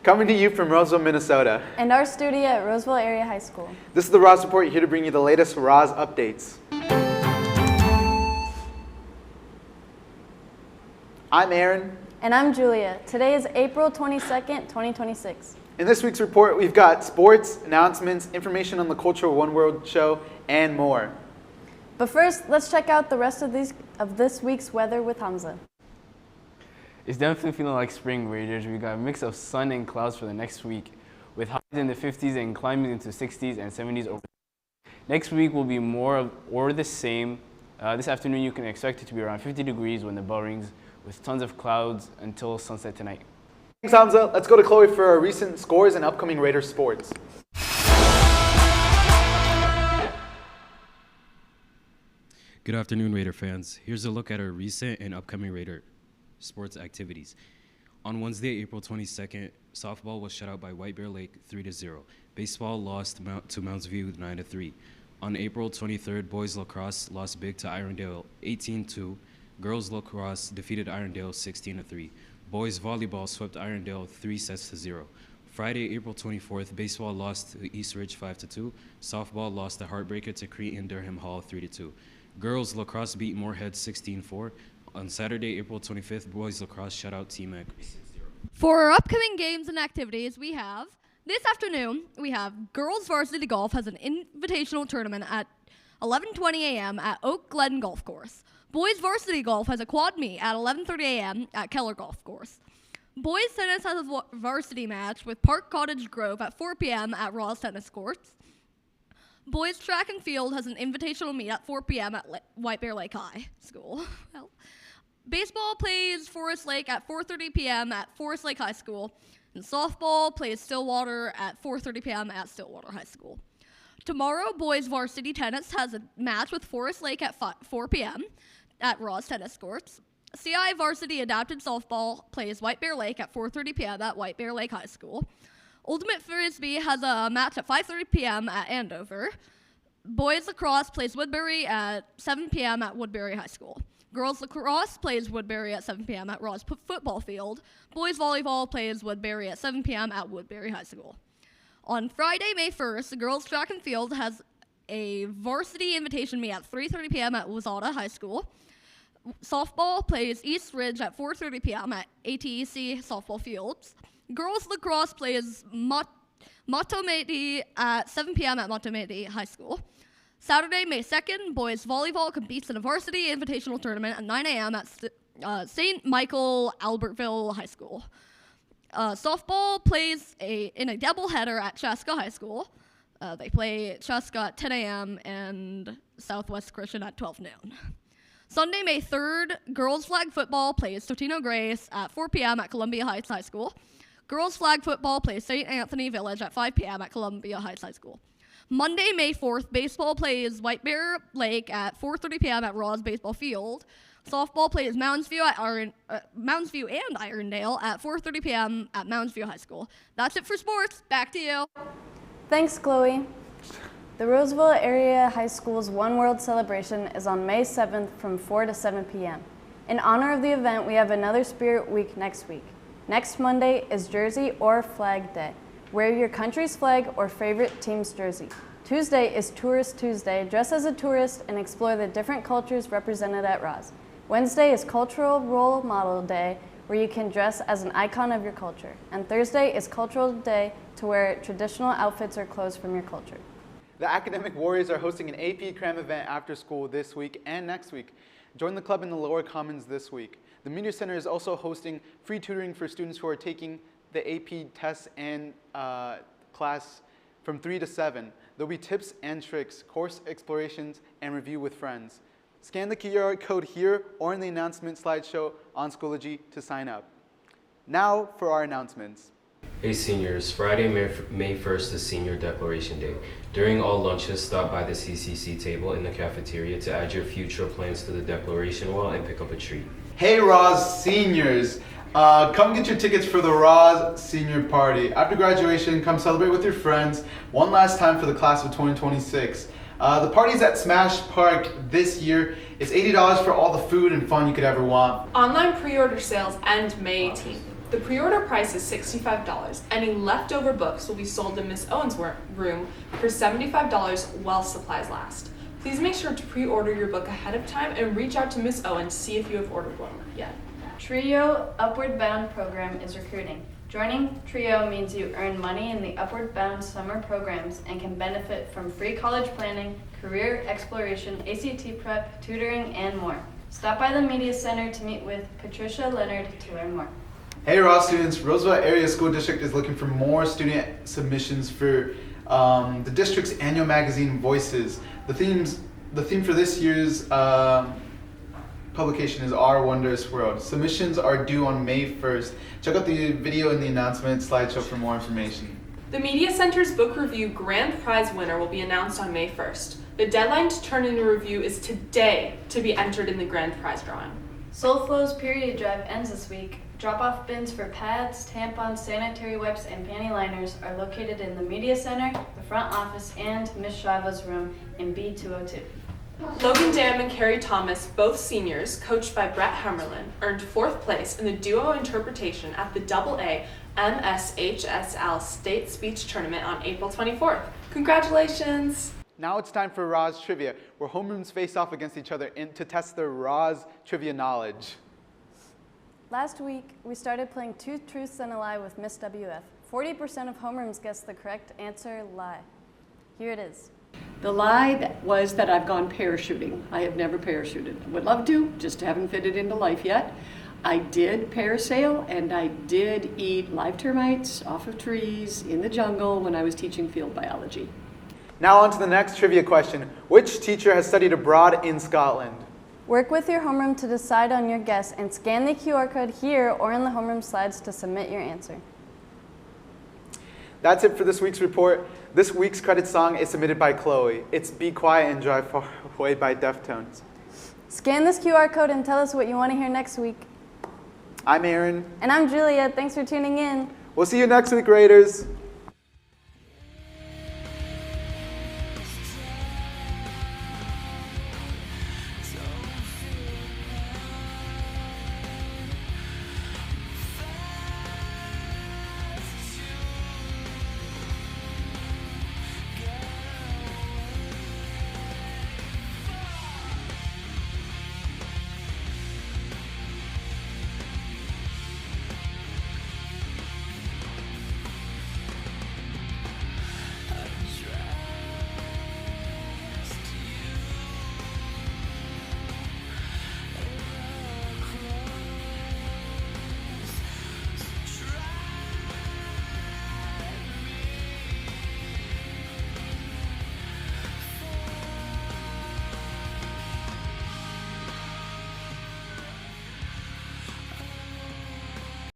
Coming to you from Roseville, Minnesota. And our studio at Roseville Area High School. This is the RAHS Report, here to bring you the latest RAHS updates. I'm Aaron. And I'm Julia. Today is April 22nd, 2026. In this week's report, we've got sports, announcements, information on the Cultural One World show, and more. But first, let's check out the rest of this week's weather with Hamza. It's definitely feeling like spring, Raiders. We got a mix of sun and clouds for the next week, with highs in the 50s and climbing into 60s and 70s over. Next week will be more or the same. This afternoon, you can expect it to be around 50 degrees when the bell rings, with tons of clouds until sunset tonight. Thanks, Hamza. Let's go to Chloe for our recent scores and upcoming Raiders sports. Good afternoon, Raider fans. Here's a look at our recent and upcoming Raider sports activities. On Wednesday, April 22nd, softball was shut out by White Bear Lake 3-0. Baseball lost to Mounds View 9-3. On April 23rd, boys lacrosse lost big to Irondale 18-2. Girls lacrosse defeated Irondale 16-3. Boys volleyball swept Irondale 3-0. Friday, April 24th, baseball lost to East Ridge 5-2. Softball lost the heartbreaker to Crete and Durham Hall 3-2. Girls lacrosse beat Moorhead 16-4. On Saturday, April 25th, boys lacrosse shut out Team Ag 6-0. For our upcoming games and activities, we have this afternoon, we have girls varsity golf has an invitational tournament at 11:20 a.m. at Oak Glen Golf Course. Boys varsity golf has a quad meet at 11:30 a.m. at Keller Golf Course. Boys tennis has a varsity match with Park Cottage Grove at 4 p.m. at RAHS Tennis Courts. Boys track and field has an invitational meet at 4 p.m. at White Bear Lake High School. Well, baseball plays Forest Lake at 4:30 p.m. at Forest Lake High School. And softball plays Stillwater at 4:30 p.m. at Stillwater High School. Tomorrow, boys varsity tennis has a match with Forest Lake at 4 p.m. at RAHS Tennis Courts. CI varsity adapted softball plays White Bear Lake at 4:30 p.m. at White Bear Lake High School. Ultimate Frisbee has a match at 5:30 p.m. at Andover. Boys lacrosse plays Woodbury at 7 p.m. at Woodbury High School. Girls lacrosse plays Woodbury at 7 p.m. at RAHS Football Field. Boys volleyball plays Woodbury at 7 p.m. at Woodbury High School. On Friday, May 1st, the girls track and field has a varsity invitation meet at 3:30 p.m. at Wazada High School. Softball plays East Ridge at 4:30 p.m. at ATEC Softball Fields. Girls lacrosse plays Matomedi at 7 p.m. at Matomedi High School. Saturday, May 2nd, boys volleyball competes in a varsity invitational tournament at 9 a.m. at St. Michael Albertville High School. Softball plays in a doubleheader at Chaska High School. They play Chaska at 10 a.m. and Southwest Christian at 12 noon. Sunday, May 3rd, girls flag football plays Totino Grace at 4 p.m. at Columbia Heights High School. Girls flag football plays St. Anthony Village at 5 p.m. at Columbia Heights High School. Monday, May 4th, baseball plays White Bear Lake at 4:30 p.m. at RAHS Baseball Field. Softball plays Mounds View and Irondale at 4:30 p.m. at Mounds View High School. That's it for sports. Back to you. Thanks, Chloe. The Roseville Area High School's One World celebration is on May 7th from 4 to 7 p.m. In honor of the event, we have another Spirit Week next week. Next Monday is Jersey or Flag Day. Wear your country's flag or favorite team's jersey. Tuesday is Tourist Tuesday. Dress as a tourist and explore the different cultures represented at RAHS. Wednesday is Cultural Role Model Day, where you can dress as an icon of your culture. And Thursday is Cultural Day to wear traditional outfits or clothes from your culture. The Academic Warriors are hosting an AP Cram event after school this week and next week. Join the club in the Lower Commons this week. The Media Center is also hosting free tutoring for students who are taking the AP tests and class from 3 to 7. There'll be tips and tricks, course explorations, and review with friends. Scan the QR code here or in the announcement slideshow on Schoology to sign up. Now for our announcements. Hey seniors, Friday, May 1st is Senior Declaration Day. During all lunches, stop by the CCC table in the cafeteria to add your future plans to the declaration wall and pick up a treat. Hey RAHS seniors, come get your tickets for the RAHS senior party. After graduation, come celebrate with your friends one last time for the class of 2026. The party's at Smash Park this year. It's $80 for all the food and fun you could ever want. Online pre-order sales end May 18th. The pre-order price is $65. Any leftover books will be sold in Miss Owen's room for $75 while supplies last. Please make sure to pre-order your book ahead of time and reach out to Miss Owen to see if you have ordered one yet. Trio Upward Bound program is recruiting. Joining Trio means you earn money in the Upward Bound summer programs and can benefit from free college planning, career exploration, ACT prep, tutoring, and more. Stop by the Media Center to meet with Patricia Leonard to learn more. Hey RAHS students, Roosevelt Area School District is looking for more student submissions for the district's annual magazine, Voices. The theme for this year's publication is Our Wondrous World. Submissions are due on May 1st. Check out the video in the announcement slideshow for more information. The Media Center's book review grand prize winner will be announced on May 1st. The deadline to turn in a review is today to be entered in the grand prize drawing. Soulflow's period drive ends this week. Drop-off bins for pads, tampons, sanitary wipes, and panty liners are located in the Media Center, the front office, and Ms. Shava's room in B202. Logan Dam and Carrie Thomas, both seniors, coached by Brett Hemmerlin, earned 4th place in the duo interpretation at the AA MSHSL State Speech Tournament on April 24th. Congratulations! Now it's time for RAHS Trivia, where homerooms face off against each other to test their RAHS trivia knowledge. Last week, we started playing Two Truths and a Lie with Miss WF. 40% of homerooms guessed the correct answer, lie. Here it is. The lie was that I've gone parachuting. I have never parachuted. Would love to, just haven't fitted into life yet. I did parasail, and I did eat live termites off of trees in the jungle when I was teaching field biology. Now on to the next trivia question. Which teacher has studied abroad in Scotland? Work with your homeroom to decide on your guess and scan the QR code here or in the homeroom slides to submit your answer. That's it for this week's report. This week's credit song is submitted by Chloe. It's Be Quiet and Drive Far Away by Deftones. Scan this QR code and tell us what you want to hear next week. I'm Aaron. And I'm Julia. Thanks for tuning in. We'll see you next week, Raiders.